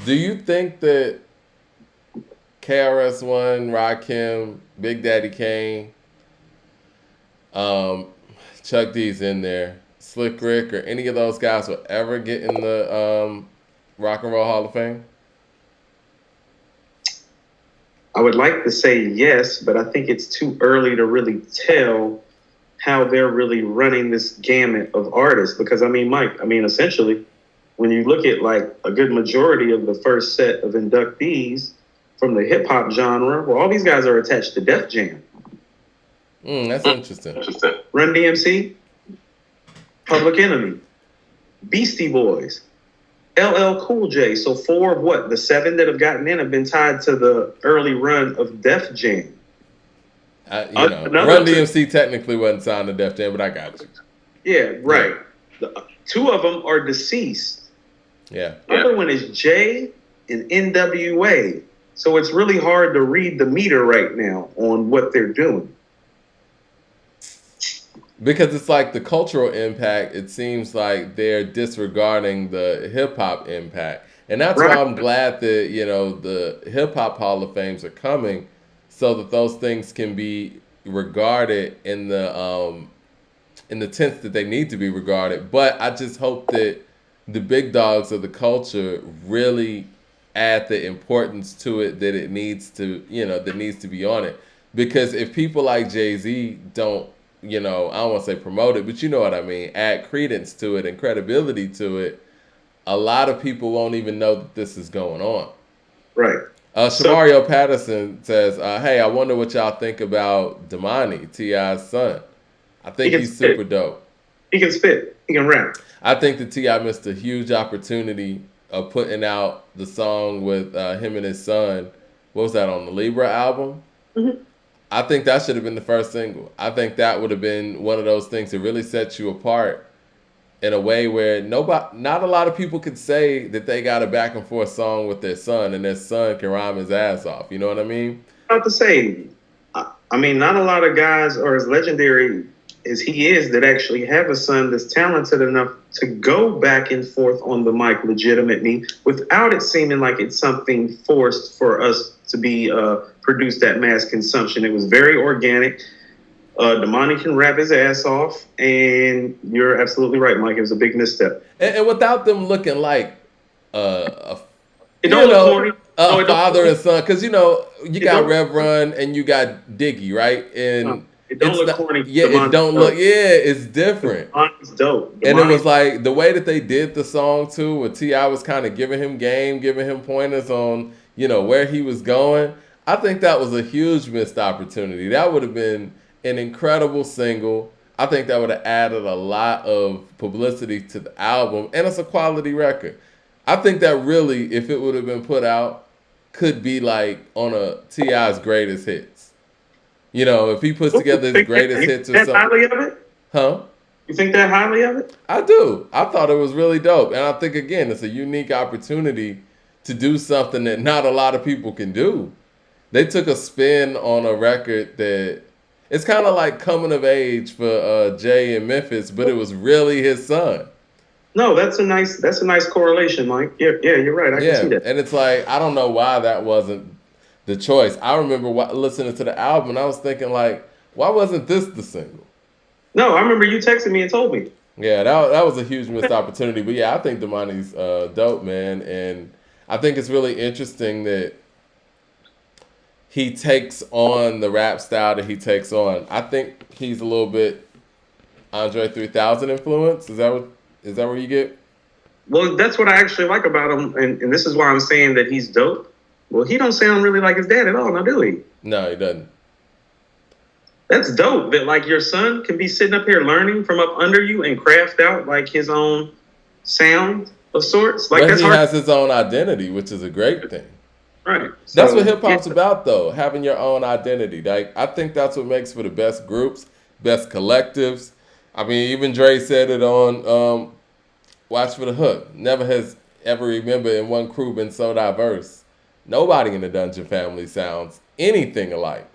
Do you think that KRS-One, Rakim, Big Daddy Kane, um, Chuck D's in there, Slick Rick, or any of those guys will ever get in the Rock and Roll Hall of Fame? I would like to say yes, but I think it's too early to really tell how they're really running this gamut of artists. Because I mean, Mike, essentially, when you look at like a good majority of the first set of inductees from the hip hop genre, well, all these guys are attached to Def Jam. That's interesting. Run DMC, Public Enemy, Beastie Boys, LL Cool J. So four of what? The seven that have gotten in have been tied to the early run of Def Jam. Run DMC technically wasn't signed to Def Jam, but I got you. Yeah, right. Yeah. Two of them are deceased. Yeah. The other one is J and NWA. So it's really hard to read the meter right now on what they're doing. Because it's like the cultural impact, it seems like they're disregarding the hip hop impact. And that's why I'm glad that, the hip hop Hall of Fames are coming so that those things can be regarded in the tense that they need to be regarded. But I just hope that the big dogs of the culture really add the importance to it that it needs to, that needs to be on it. Because if people like Jay-Z don't, I don't want to say promote it, but you know what I mean, add credence to it and credibility to it, a lot of people won't even know that this is going on. Right. Shamario Patterson says, hey, I wonder what y'all think about Damani, T.I.'s son. I think he's super dope. He can spit. He can rap. I think that T.I. missed a huge opportunity of putting out the song with him and his son. What was that, on the Libra album? Mm-hmm. I think that should have been the first single. I think that would have been one of those things that really sets you apart in a way where not a lot of people could say that they got a back and forth song with their son and their son can rhyme his ass off. You know what I mean? About to say, not a lot of guys are as legendary as he is that actually have a son that's talented enough to go back and forth on the mic legitimately without it seeming like it's something forced for us to be produced at mass consumption. It was very organic. Damani can rap his ass off, and you're absolutely right, Mike. It was a big misstep. And without them looking like a father and son, because you got Rev Run and you got Diggy, right? And it don't look corny. Yeah, it don't look. Yeah, it's different. It's dope. And it was like the way that they did the song too, where T.I. was kind of giving him game, giving him pointers on where he was going. I think that was a huge missed opportunity. That would have been an incredible single. I think that would have added a lot of publicity to the album, and it's a quality record. I think that really, if it would have been put out, could be like on a T.I.'s greatest hits. If he puts together his greatest hits or something. Highly of it? Huh? You think that highly of it? I do. I thought it was really dope. And I think, again, it's a unique opportunity to do something that not a lot of people can do. They took a spin on a record that it's kind of like coming of age for Jay in Memphis, but it was really his son. No, that's a nice correlation, Mike. Yeah, you're right. I can see that. And it's like, I don't know why that wasn't the choice. I remember listening to the album, and I was thinking, like, why wasn't this the single? No, I remember you texted me and told me. Yeah, that was a huge missed opportunity. But yeah, I think Damani's dope, man. And I think it's really interesting that he takes on the rap style that he takes on. I think he's a little bit Andre 3000 influence. Is that where you get? Well, that's what I actually like about him, and this is why I'm saying that he's dope. Well, he don't sound really like his dad at all, now do he? No, he doesn't. That's dope that like your son can be sitting up here learning from up under you and craft out like his own sound of sorts. Like he has his own identity, which is a great thing. Right. That's what hip hop's about, though, having your own identity. Like I think that's what makes for the best groups, best collectives. I mean, even Dre said it on Watch for the Hook. Never has ever remembered in one crew been so diverse. Nobody in the Dungeon family sounds anything alike.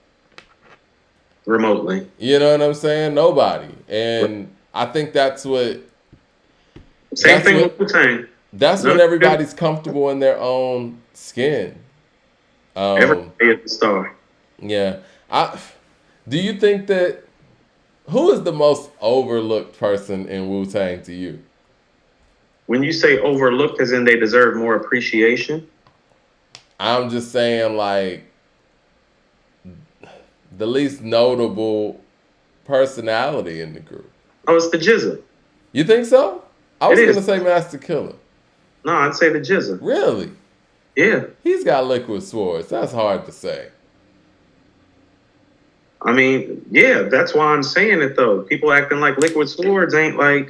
Remotely. You know what I'm saying? Nobody. And I think that's what... Same thing with Wu-Tang. That's None when of it. everybody's comfortable in their own skin. Um, Everybody is the star. yeah. I do you think that who is the most overlooked person in Wu Tang to you? When you say overlooked, as in they deserve more appreciation. I'm just saying like the least notable personality in the group. Oh, it's the Jizza. You think so? I It was gonna is. say Master Killer. No, I'd say the Jizza. Really? Yeah. He's got liquid swords. That's hard to say. I mean, yeah, that's why I'm saying it though. People acting like Liquid Swords ain't like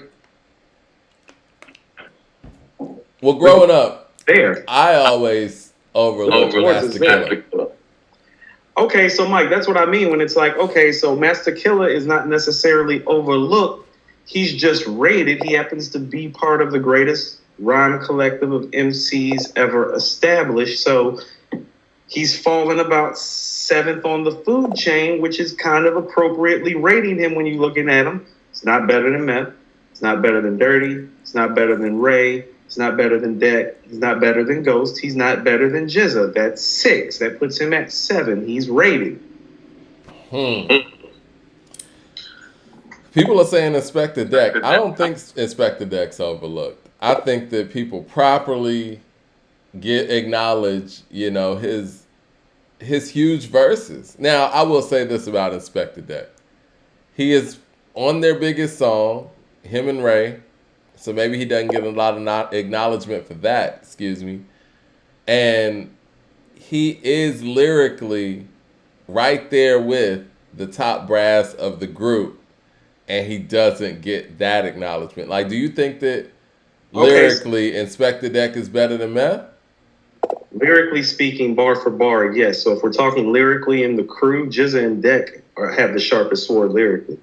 Well, Liquid growing up, there. I always overlooked Swords is Master Killer. there. Okay, so Mike, that's what I mean when it's like, okay, so Master Killer is not necessarily overlooked. He's just rated. He happens to be part of the greatest rhyme collective of MCs ever established. So he's fallen about seventh on the food chain, which is kind of appropriately rating him when you're looking at him. It's not better than Meth. It's not better than Dirty. It's not better than Ray. It's not better than Deck. He's not better than Ghost. He's not better than Jizza. That's 6. That puts him at 7. He's rated. Hmm. People are saying Inspector Deck. I don't think Inspector Deck's overlooked. I think that people properly acknowledge, his huge verses. Now, I will say this about Inspector Deck. He is on their biggest song, him and Ray. So maybe he doesn't get a lot of acknowledgement for that, excuse me. And he is lyrically right there with the top brass of the group, and he doesn't get that acknowledgement. Like, do you think that lyrically Inspector Deck is better than Meth? Lyrically speaking, bar for bar, yes. So if we're talking lyrically in the crew, Jizza and Deck have the sharpest sword lyrically.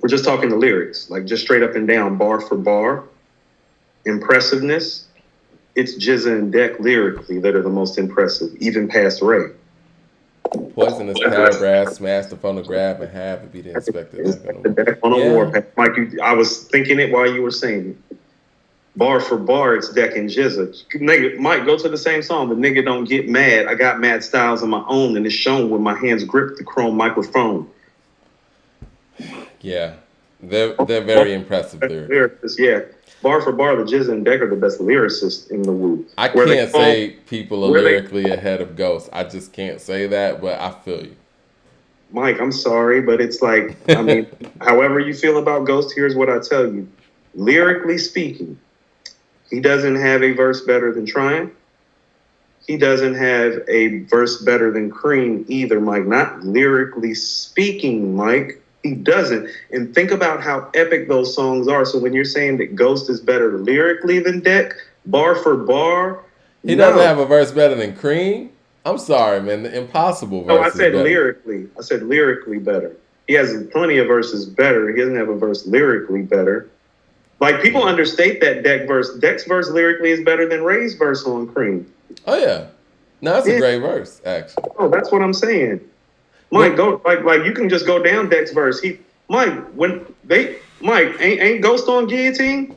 We're just talking the lyrics, like just straight up and down, bar for bar. Impressiveness, it's Jizza and Deck lyrically that are the most impressive, even past Ray. Poisonous paragraph, smash the phonograph and have it be the Inspector Deck on a warpath. Mike, I was thinking it while you were saying it. Bar for bar, it's Deck and Jizza. Nigga, Mike, go to the same song, but nigga don't get mad. I got mad styles of my own, and it's shown when my hands grip the chrome microphone. Yeah, they're very impressive lyricists. Yeah, bar for bar, the Jizza and Deck are the best lyricists in the Wu. I can't say people are lyrically ahead of Ghost. I just can't say that, but I feel you. Mike, I'm sorry, but it's like, I mean, however you feel about Ghost, here's what I tell you. Lyrically speaking, he doesn't have a verse better than Triumph. He doesn't have a verse better than Cream either, Mike. Not lyrically speaking, Mike. He doesn't. And think about how epic those songs are. So when you're saying that Ghost is better lyrically than Deck, bar for bar, he doesn't have a verse better than Cream. I'm sorry, man. The Impossible verse. No, I said lyrically. I said lyrically better. He has plenty of verses better. He doesn't have a verse lyrically better. Like, people understate that Deck verse. Deck's verse lyrically is better than Ray's verse on Cream. Oh yeah, no, that's a great verse, actually. Oh, that's what I'm saying. Mike, go like you can just go down Deck's verse. Ain't Ghost on Guillotine?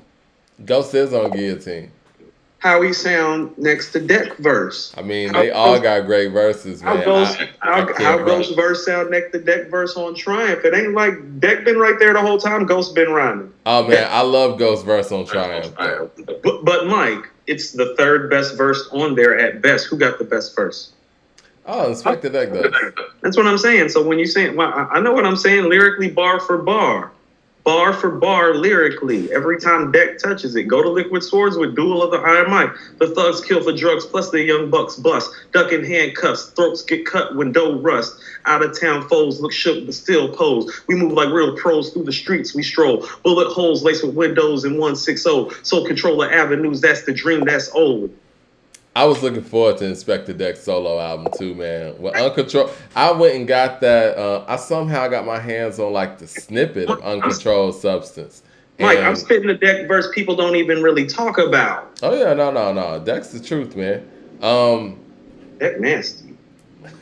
Ghost is on Guillotine. How he sound next to Deck verse? I mean, they all got great verses, man. How Ghost verse sound next to Deck verse on Triumph? It ain't like Deck been right there the whole time. Ghost been rhyming. Oh man, I love Ghost verse on Triumph. But Mike, it's the third best verse on there at best. Who got the best verse? Oh, Inspector Deck does. That's what I'm saying. So when you say, well, I know what I'm saying lyrically, bar for bar lyrically. Every time Deck touches it, go to Liquid Swords with Duel of the Iron Mike. The thugs kill for drugs, plus the young bucks bust. Duck in handcuffs, throats get cut when dough rust. Out of town foes look shook but still pose. We move like real pros through the streets. We stroll. Bullet holes laced with windows in 160. Soul controller avenues. That's the dream. That's old. I was looking forward to Inspector Deck's solo album too, man. With Uncontrolled, I went and got that. I somehow got my hands on like the snippet of Uncontrolled Substance. Mike, I'm spitting the Deck verse people don't even really talk about. Oh yeah, no. Deck's the truth, man. Deck nasty.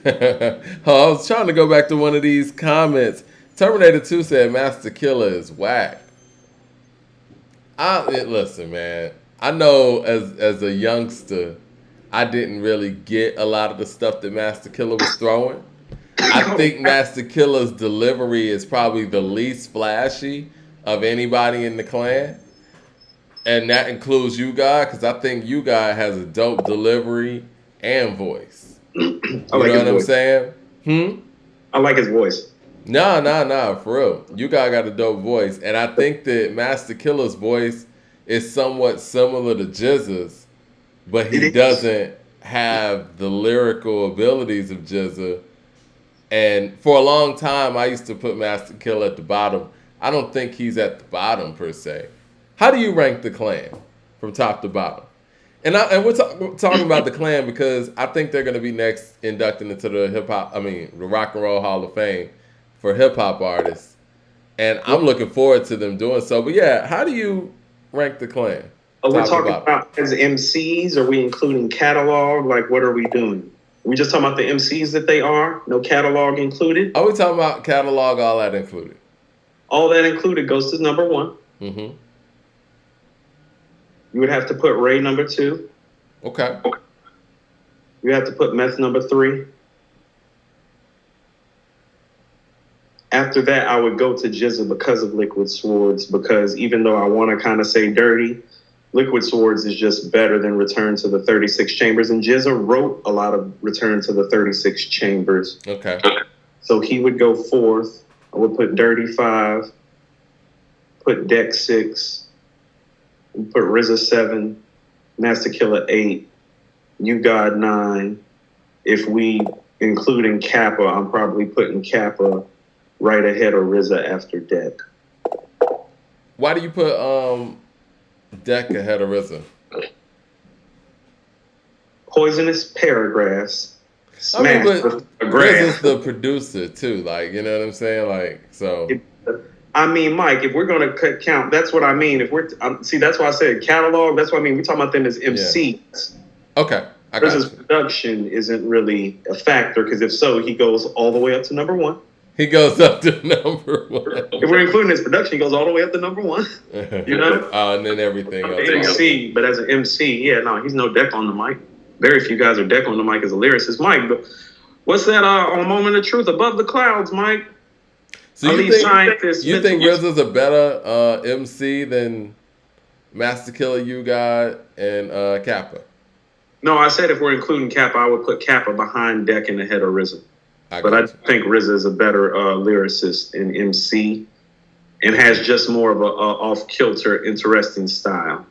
I was trying to go back to one of these comments. Terminator 2 said Master Killer is whack. Listen, man. I know as a youngster, I didn't really get a lot of the stuff that Master Killer was throwing. I think Master Killer's delivery is probably the least flashy of anybody in the clan. And that includes you guy, because I think you guy has a dope delivery and voice. I You like know his what I'm voice. saying? I like his voice. Nah, for real. You guy got a dope voice. And I think that Master Killer's voice is somewhat similar to Jizza's, but he It is. doesn't have the lyrical abilities of Jizza. And for a long time, I used to put Master Killer at the bottom. I don't think he's at the bottom per se. How do you rank the clan from top to bottom? And we're talking about the clan because I think they're going to be next inducted into the the Rock and Roll Hall of Fame for hip hop artists, and I'm looking forward to them doing so. But yeah, how do you rank the clan? Are we Top to talking bottom. about as MCs? Are we including catalog? Like, what are we doing? Are we just talking about the MCs that they are? No catalog included? Are we talking about catalog? All that included. All that included goes to number one. Mm-hmm. You would have to put Ray number two. Okay. You have to put Meth number three. After that, I would go to Jizza because of Liquid Swords, because even though I want to kind of say dirty, Liquid Swords is just better than Return to the 36 Chambers. And Jizza wrote a lot of Return to the 36 Chambers. Okay. So he would go fourth. I would put Dirty 5, put Deck 6, put RZA 7, Master Killer 8, You God 9. If we including Kappa, I'm probably putting Kappa right ahead of RZA after Deck. Why do you put Deck ahead of RZA? Poisonous Paragraphs. I mean, Smash but the grass. RZA's the producer too. Like, you know what I'm saying? Like, so. I mean, Mike, if we're going to count, that's what I mean. If we're see, that's why I said catalog. That's what I mean. We're talking about them as MCs. Okay, I got Versus you. production isn't really a factor, because if so, he goes all the way up to number one. He goes up to number one. If we're including his production, he goes all the way up to number one. You know? And then everything else. MC, but as an MC, yeah, no, he's no Deck on the mic. Very few guys are Deck on the mic as a lyricist. Mike, but what's that on Moment of Truth? Above the Clouds, Mike. So you think RZA's a better MC than Master Killer, You God, and Kappa? No, I said if we're including Kappa, I would put Kappa behind Deck and ahead of RZA. But I think RZA is a better lyricist and MC, and has just more of a off-kilter, interesting style.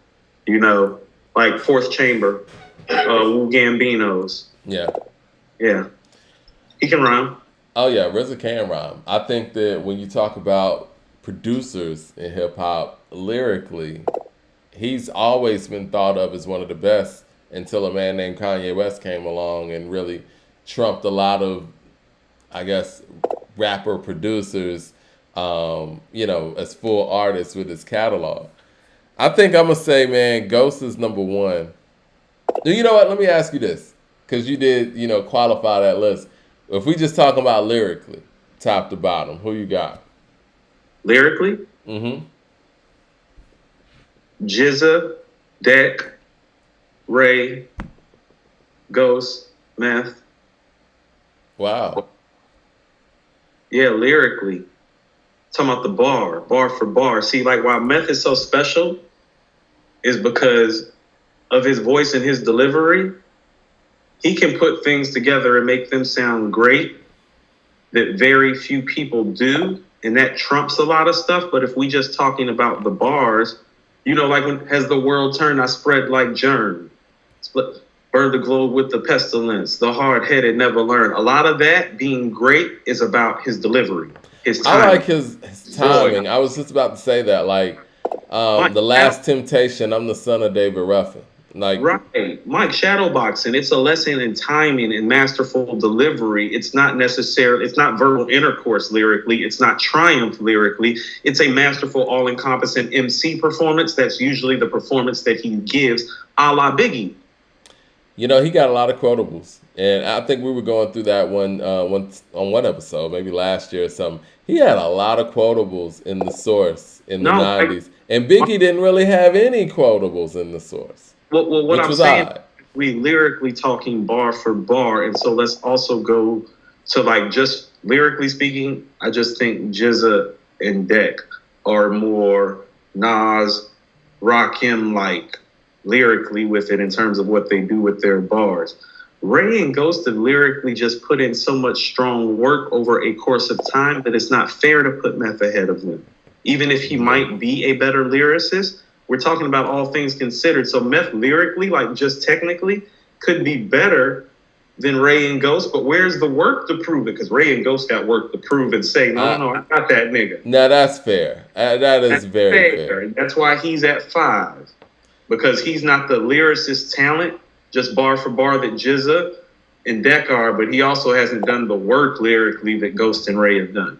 You know, like Fourth Chamber, Wu Gambino's. Yeah. Yeah. He can rhyme. Oh, yeah, RZA can rhyme. I think that when you talk about producers in hip-hop, lyrically, he's always been thought of as one of the best until a man named Kanye West came along and really trumped a lot of, I guess, rapper producers, as full artists with his catalog. I think I'm going to say, man, Ghost is number one. You know what? Let me ask you this, because you did, qualify that list. If we just talking about lyrically, top to bottom, who you got? Lyrically? Mm-hmm. Jizza, Deck, Ray, Ghost, Meth. Wow. Yeah, lyrically. Talking about the bar for bar. See, like, why Meth is so special is because of his voice and his delivery. He can put things together and make them sound great that very few people do, and that trumps a lot of stuff. But if we just talking about the bars, like when Has the World Turned, I Spread Like Germ. Burn the globe with the pestilence. The hard-headed never learn. A lot of that being great is about his delivery, his timing. I like his timing. I was just about to say that. Like, The Last Temptation, I'm the son of David Ruffin. Like, right. Mike, shadowboxing, it's a lesson in timing and masterful delivery. It's not verbal intercourse lyrically. It's not triumph lyrically. It's a masterful, all-encompassing MC performance. That's usually the performance that he gives, a la Biggie. He got a lot of quotables, and I think we were going through that on one episode, maybe last year or something. He had a lot of quotables in the source in the No, '90s, and Biggie didn't really have any quotables in the source, what which I'm was saying, odd. we lyrically talking bar for bar, and so let's also go to like just lyrically speaking. I just think Jizza and Deck are more Nas, Rakim like lyrically with it in terms of what they do with their bars. Ray and Ghost have lyrically just put in so much strong work over a course of time that it's not fair to put Meth ahead of him. Even if he might be a better lyricist, we're talking about all things considered. So Meth lyrically, like just technically, could be better than Ray and Ghost, but where's the work to prove it? Because Ray and Ghost got work to prove and say, no, I got that nigga. Now that's fair. That is That's very fair. That's why he's at 5. Because he's not the lyricist talent, just bar for bar that Jizza and Deck are, but he also hasn't done the work lyrically that Ghost and Ray have done.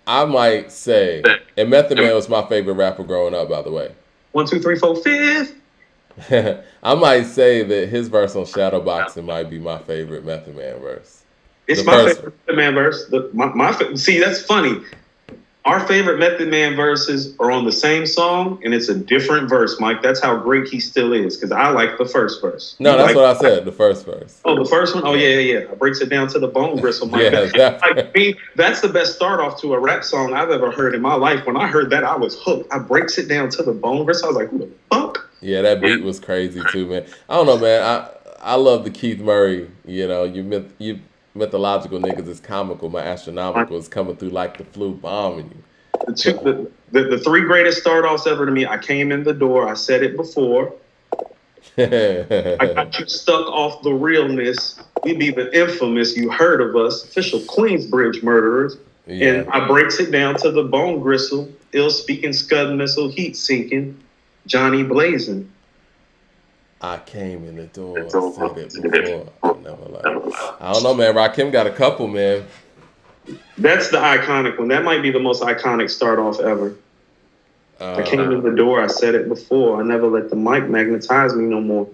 I might say, and Method Man was my favorite rapper growing up, by the way. 1, 2, 3, 4, 5. I might say that his verse on Shadowboxing might be my favorite Method Man verse. It's my favorite Method Man verse. See, that's funny. Our favorite Method Man verses are on the same song, and it's a different verse, Mike. That's how great he still is, because I like the first verse. No, that's what I said, the first verse. Oh, the first one? Oh, yeah. It breaks it down to the bone gristle, Mike. That's the best start off to a rap song I've ever heard in my life. When I heard that, I was hooked. I breaks it down to the bone gristle. I was like, who the fuck? Yeah, that beat was crazy, too, man. I don't know, man. I love the Keith Murray, you mythological niggas is comical. My astronomical is coming through like the flu bombing you. The 3 greatest start offs ever to me. I came in the door. I said it before. I got you stuck off the realness. We be the infamous. You heard of us, official Queensbridge murderers. Yeah. And I breaks it down to the bone gristle, ill speaking scud missile, heat sinking, Johnny blazing. I came in the door, said it before. I don't know, man. Rakim got a couple, man. That's the iconic one. That might be the most iconic start off ever. I came in the door. I said it before. I never let the mic magnetize me no more.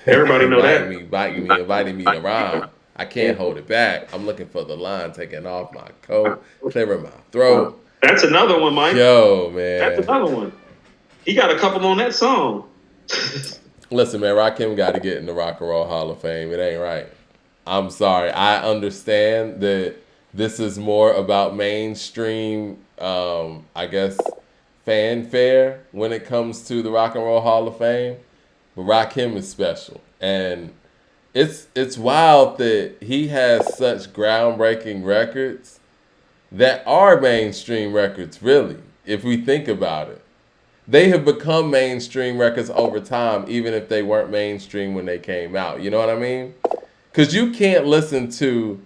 Everybody know that. Inviting me around. I can't hold it back. I'm looking for the line, taking off my coat, clearing my throat. That's another one, Mike. Yo, man. That's another one. He got a couple on that song. Listen, man, Rakim got to get in the Rock and Roll Hall of Fame. It ain't right. I'm sorry. I understand that this is more about mainstream, I guess, fanfare when it comes to the Rock and Roll Hall of Fame. But Rakim is special. And it's wild that he has such groundbreaking records that are mainstream records, really, if we think about it. They have become mainstream records over time, even if they weren't mainstream when they came out. You know what I mean? Because you can't listen to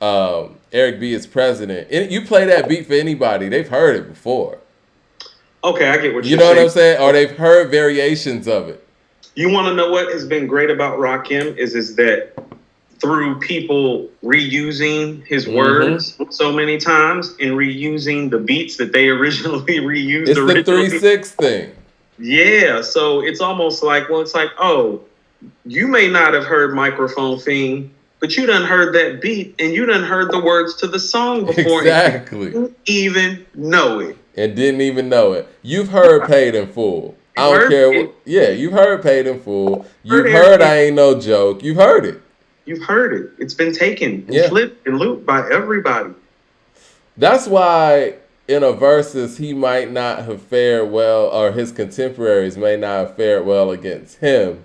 Eric B. as president. You play that beat for anybody, they've heard it before. Okay, I get what you're saying. You know what I'm saying? Or they've heard variations of it. You want to know what has been great about Rakim is that through people reusing his words so many times and reusing the beats that they originally reused. It's the 3-6 thing. Yeah, so it's almost like, oh, you may not have heard Microphone Fiend, but you done heard that beat and you done heard the words to the song before. Exactly. And you didn't even know it. And didn't even know it. You've heard Paid in Full. I don't care. You've heard Paid in Full. You've heard I Ain't No Joke. You've heard it. You've heard it. It's been taken and flipped and looped by everybody. That's why in a versus he might not have fared well, or his contemporaries may not have fared well against him,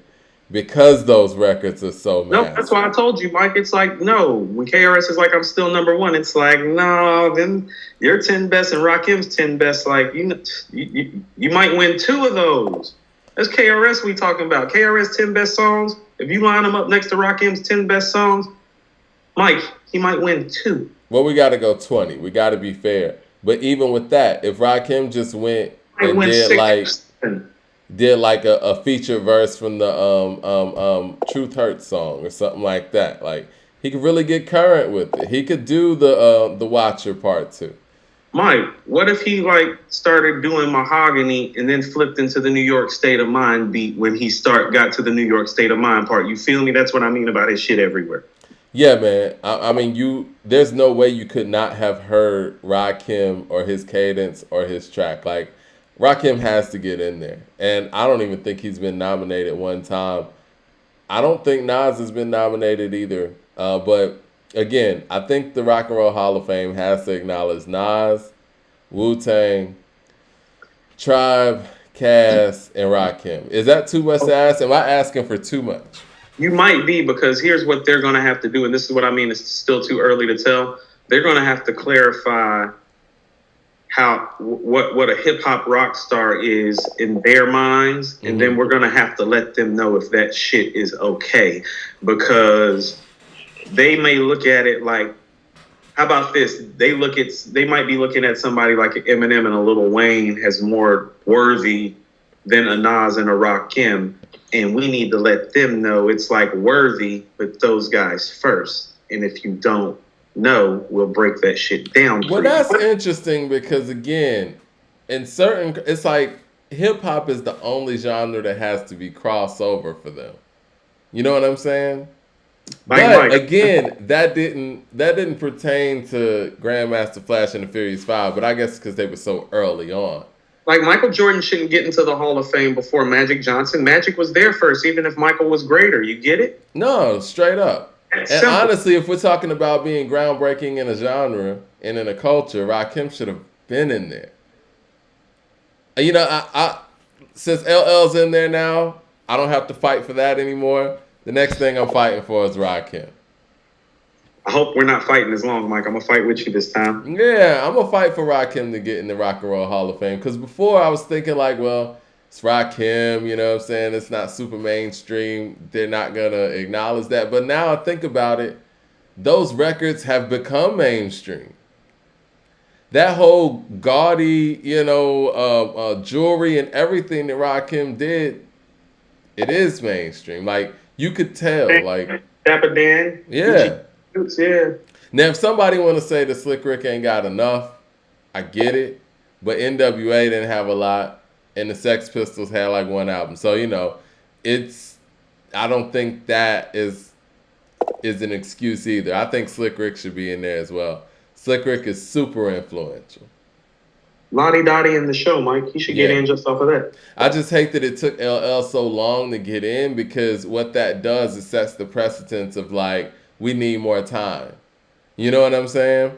because those records are so massive. No, that's why I told you, Mike. It's like, no. When KRS is like, I'm still number one, it's like, no, then your 10 best and Rakim's 10 best, like, you might win 2 of those. That's KRS we talking about. KRS 10 best songs. If you line them up next to Rakim's 10 best songs, Mike, he might win 2. Well, we got to go 20. We got to be fair. But even with that, if Rakim just went and did like a feature verse from the Truth Hurts song or something like that, like he could really get current with it. He could do the Watcher part too. Mike, what if he like started doing mahogany and then flipped into the New York State of Mind beat when he got to the New York State of Mind part? You feel me? That's what I mean about his shit everywhere. Yeah, man. I mean, there's no way you could not have heard Rakim or his cadence or his track. Like, Rakim has to get in there. And I don't even think he's been nominated one time. I don't think Nas has been nominated either. But again, I think the Rock and Roll Hall of Fame has to acknowledge Nas, Wu-Tang, Tribe, Cass, and Rakim. Is that too much to ask? Am I asking for too much? You might be, because here's what they're going to have to do, and this is what I mean. It's still too early to tell. They're going to have to clarify what a hip hop rock star is in their minds, and then we're going to have to let them know if that shit is okay, because they may look at it like, how about this? They might be looking at somebody like Eminem and a Lil Wayne as more worthy than a Nas and a Rakim, and we need to let them know it's like worthy with those guys first. And if you don't know, we'll break that shit down. Well, that's interesting because again, it's like hip hop is the only genre that has to be crossover for them. You know what I'm saying? But again, that didn't pertain to Grandmaster Flash and the Furious Five. But I guess because they were so early on. Like, Michael Jordan shouldn't get into the Hall of Fame before Magic Johnson. Magic was there first, even if Michael was greater. You get it? No, straight up. And honestly, if we're talking about being groundbreaking in a genre and in a culture, Rakim should have been in there. You know, I since LL's in there now, I don't have to fight for that anymore. The next thing I'm fighting for is Rakim. I hope we're not fighting as long, Mike. I'm going to fight with you this time. Yeah, I'm going to fight for Rakim to get in the Rock and Roll Hall of Fame. Because before I was thinking like, well, it's Rakim, you know what I'm saying? It's not super mainstream. They're not going to acknowledge that. But now I think about it, those records have become mainstream. That whole gaudy, jewelry and everything that Rakim did, it is mainstream. Like, you could tell. Like, Dapper Dan. Yeah. Yeah. Now, if somebody want to say the Slick Rick ain't got enough, I get it. But NWA didn't have a lot, and the Sex Pistols had like one album. So, I don't think that is an excuse either. I think Slick Rick should be in there as well. Slick Rick is super influential. Lottie Dottie in the show, Mike. He should get in just off of that. I just hate that it took LL so long to get in, because what that does is sets the precedence of like, we need more time. You know what I'm saying?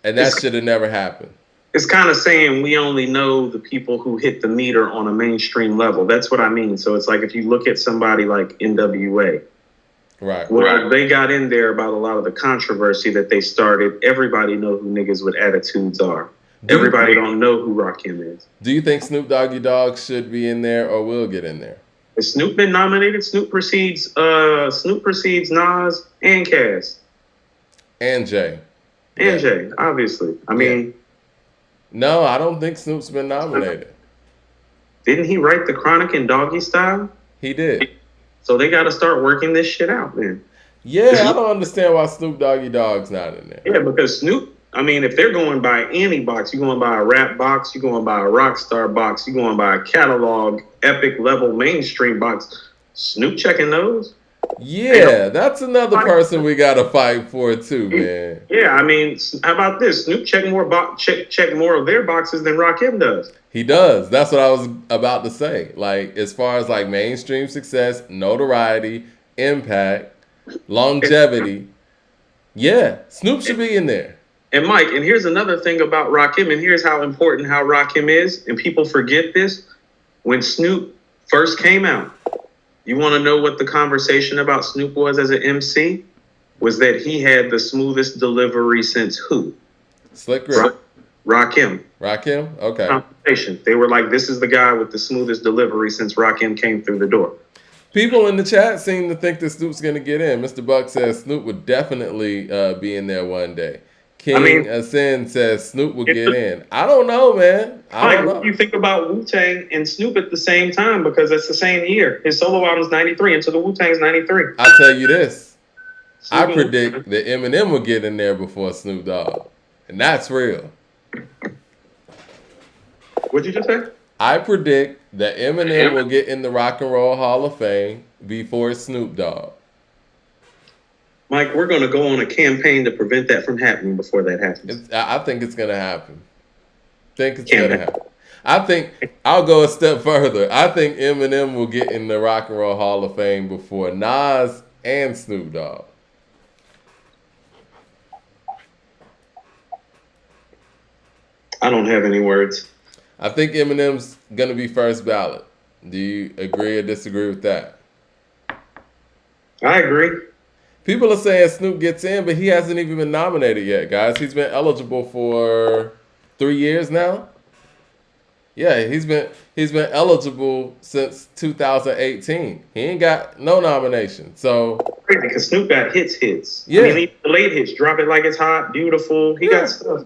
And that should have never happened. It's kind of saying we only know the people who hit the meter on a mainstream level. That's what I mean. So it's like if you look at somebody like NWA. Right. Well, they got in there about a lot of the controversy that they started. Everybody know who niggas with attitudes are. Everybody don't know who Rakim is. Do you think Snoop Doggy Dogg should be in there or will get in there? Has Snoop been nominated? Snoop precedes Nas and Cass. And Jay. And Jay, obviously. I mean... No, I don't think Snoop's been nominated. Didn't he write The Chronic in Doggy Style? He did. So they got to start working this shit out, man. Yeah, I don't understand why Snoop Doggy Dogg's not in there. Yeah, because Snoop... I mean, if they're going by any box, you're going by a rap box, you're going by a rock star box, you're going by a catalog, epic level mainstream box, Snoop checking those? Yeah, that's another person we got to fight for too, man. Yeah, I mean, how about this? Snoop check more of their boxes than Rakim does. He does. That's what I was about to say. Like, as far as like mainstream success, notoriety, impact, longevity, yeah, Snoop should be in there. And Mike, and here's another thing about Rakim, and here's how important how Rakim is, and people forget this. When Snoop first came out, you want to know what the conversation about Snoop was as an MC? Was that he had the smoothest delivery since who? Slick Rick. Rakim. Rakim? Okay. Conversation. They were like, this is the guy with the smoothest delivery since Rakim came through the door. People in the chat seem to think that Snoop's going to get in. Mr. Buck says Snoop would definitely be in there one day. King Ascend says Snoop will get in. I don't know, man. I don't know. What do you think about Wu-Tang and Snoop at the same time? Because it's the same year. His solo album's 93, and so the Wu-Tang's 93. I'll tell you this. I predict that Eminem will get in there before Snoop Dogg. And that's real. What'd you just say? I predict that Eminem will get in the Rock and Roll Hall of Fame before Snoop Dogg. Mike, we're going to go on a campaign to prevent that from happening before that happens. I think it's going to happen. I think I'll go a step further. I think Eminem will get in the Rock and Roll Hall of Fame before Nas and Snoop Dogg. I don't have any words. I think Eminem's going to be first ballot. Do you agree or disagree with that? I agree. People are saying Snoop gets in, but he hasn't even been nominated yet, guys. He's been eligible for 3 years now. Yeah, he's been eligible since 2018. He ain't got no nomination. So crazy because Snoop got hits. Yeah. I mean, the late hits, Drop It Like It's Hot, Beautiful. He got stuff.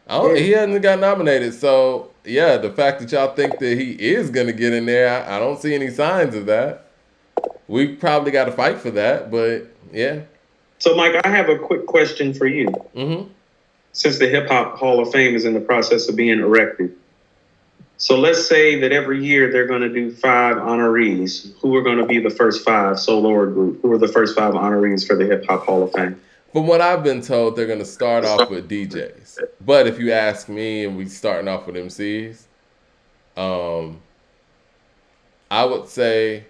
He hasn't got nominated. So yeah, the fact that y'all think that he is gonna get in there, I don't see any signs of that. We probably got to fight for that, but yeah. So Mike, I have a quick question for you. Mm-hmm. Since the Hip Hop Hall of Fame is in the process of being erected. So let's say that every year they're going to do 5 honorees. Who are going to be the first 5 solo or group? Who are the first 5 honorees for the Hip Hop Hall of Fame? From what I've been told, they're going to start off with DJs. But if you ask me, and we starting off with MCs, I would say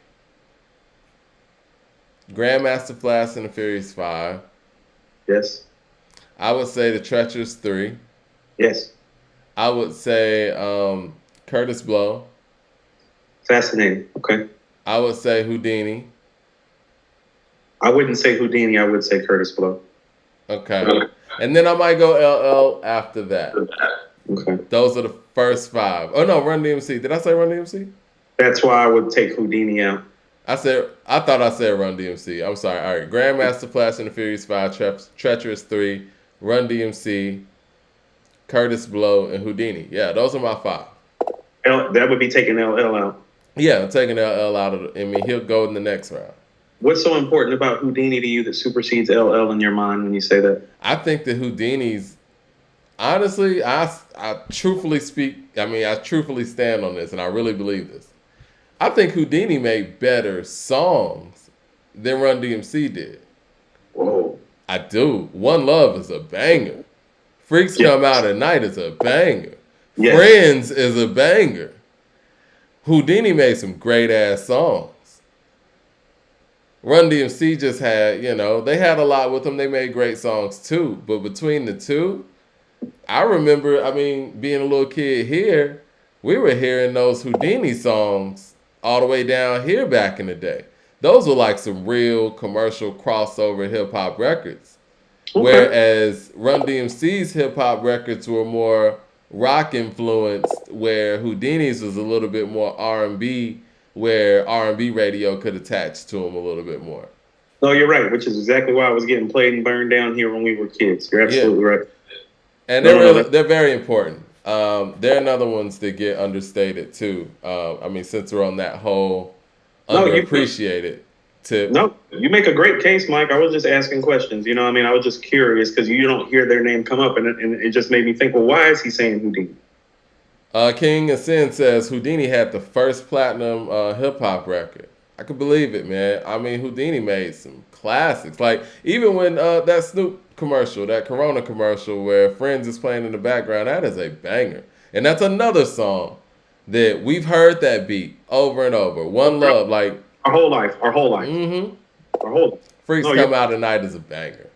Grandmaster Flash and the Furious 5. Yes. I would say the Treacherous 3. Yes. I would say Curtis Blow. Fascinating. Okay. I would say Houdini. I wouldn't say Houdini. I would say Curtis Blow. Okay. And then I might go LL after that. Okay. Those are the first 5. Oh, no, Run DMC. Did I say Run DMC? That's why I would take Houdini out. I thought I said Run DMC. I'm sorry. All right. Grandmaster Flash and the Furious 5, Treacherous 3, Run DMC, Curtis Blow, and Houdini. Yeah, those are my 5. That would be taking LL out. Yeah, I'm taking LL out of he'll go in the next round. What's so important about Houdini to you that supersedes LL in your mind when you say that? I think that Houdini's, honestly, I truthfully speak, I truthfully stand on this, and I really believe this. I think Houdini made better songs than Run DMC did. Whoa. I do. One Love is a banger. Freaks Come Out at Night is a banger. Yes. Friends is a banger. Houdini made some great ass songs. Run DMC just had, they had a lot with them. They made great songs too. But between the two, I remember, being a little kid here, we were hearing those Houdini songs all the way down here back in the day. Those were like some real commercial crossover hip hop records. Okay. Whereas Run DMC's hip hop records were more rock influenced, where Houdini's was a little bit more R&B, where R&B radio could attach to them a little bit more. No, you're right, which is exactly why I was getting played and burned down here when we were kids. You're absolutely right. And they're very important. They're another ones that get understated too. Since we're on that whole underappreciated tip. No, you make a great case, Mike. I was just asking questions. I was just curious because you don't hear their name come up, and it just made me think, well, why is he saying Houdini? King of Sin says Houdini had the first platinum hip hop record. I could believe it, man. Houdini made some classics. Like, even when that Snoop commercial, that Corona commercial where Friends is playing in the background, that is a banger. And that's another song that we've heard that beat over and over. One Love, like our whole life. Mm-hmm. Our whole life. Freaks Come Out at Night is a banger.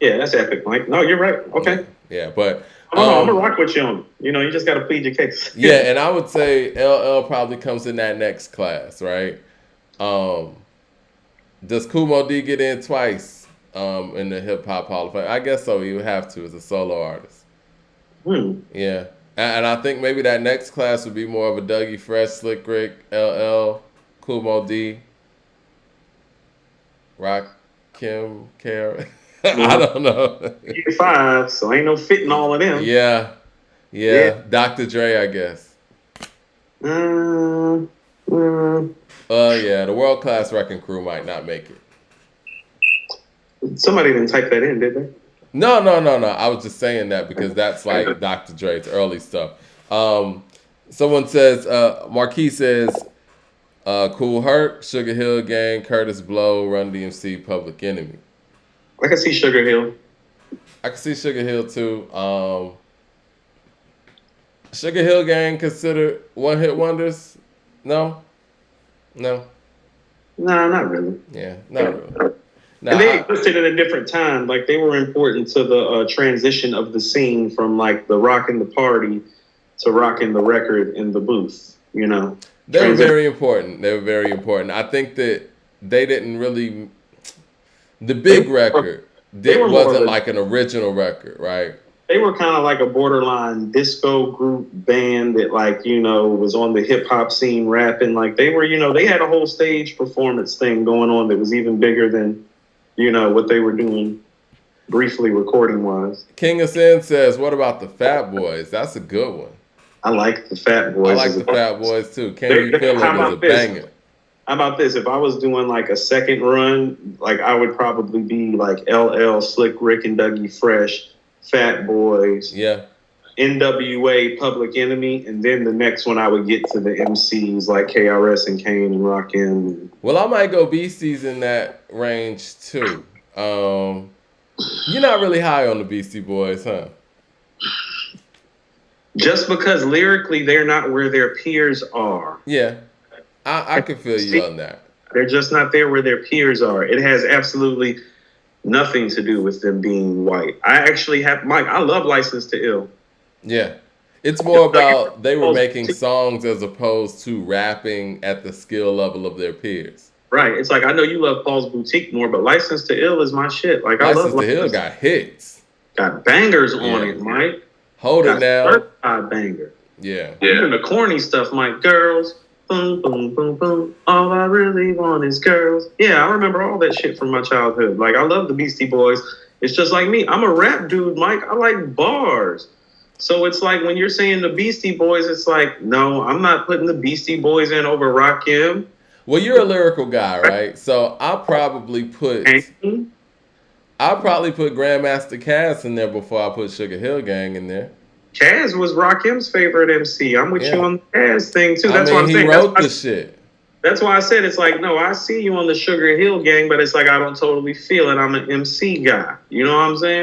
Yeah, that's epic, Mike. No, you're right. Okay. Yeah, but I'm gonna rock with you on it. You just gotta plead your case. Yeah, and I would say LL probably comes in that next class, right? Does Kumo D get in twice in the Hip Hop Hall of Fame? I guess so. You would have to as a solo artist. Yeah, and I think maybe that next class would be more of a Dougie Fresh, Slick Rick, LL, Kumo D, Rakim, Karen. I don't know. You're 5, so ain't no fitting all of them. Yeah. Dr. Dre, I guess. Yeah, the World Class Wrecking Crew might not make it. Somebody didn't type that in, did they? No. I was just saying that because that's like Dr. Dre's early stuff. Um, Someone says, Marquis says, Cool Herc, Sugar Hill Gang, Curtis Blow, Run DMC, Public Enemy. I can see Sugar Hill. I can see Sugar Hill too. Sugar Hill Gang considered one hit wonders? No, no, Nah, not really. yeah, not really. And they Nah, existed at a different time. Like they were important to the transition of the scene from like the rocking the party to rocking the record in the booth. You know, they were transition. very important. They were very important. I think that they didn't really. The big record They were more of wasn't a, like an original record, right? they were kind of like a borderline disco group band that like was on the hip hop scene rapping. Like they were, they had a whole stage performance thing going on that was even bigger than what they were doing briefly recording wise. King of Sin says, "What about the Fat Boys?" That's a good one. I like the Fat I Boys. like the Fat Boys too. Can You Feel How It is a about this? banger. How about this? If I was doing like a second run, like I would probably be like LL, Slick Rick and Dougie Fresh, Fat Boys, Yeah. NWA, Public Enemy, and then the next one I would get to the MCs like KRS and Kane and Rakim. Well, I might go Beasties in that range too. You're not really high on the Beastie Boys, huh? Just because lyrically they're not where their peers are. Yeah, I can feel you on that. They're just not there where their peers are. It has absolutely nothing to do with them being white. I actually have, Mike, I love License to Ill. Yeah. It's more about they were making songs as opposed to rapping at the skill level of their peers. Right. It's like, I know you love Paul's Boutique more, but License to Ill is my shit. Like, I love License to Ill got hits. Got bangers on it, Mike. Hold it now. Certified banger. Yeah. Even the corny stuff, Mike. Girls, boom, boom, boom, boom. All I really want is girls. Yeah, I remember all that shit from my childhood. Like, I love the Beastie Boys. It's just like me. I'm a rap dude, Mike. I like bars. So it's like when you're saying the Beastie Boys, it's like, no, I'm not putting the Beastie Boys in over Rakim. Well, you're a lyrical guy, right? So I'll probably put Grandmaster Cass in there before I put Sugar Hill Gang in there. Kaz was Rakim's favorite MC. I'm with you on the Kaz thing too. That's what I'm saying. He wrote the shit. That's why I said it's like, no, I see you on the Sugar Hill Gang, but it's like I don't totally feel it. I'm an MC guy. You know what I'm saying?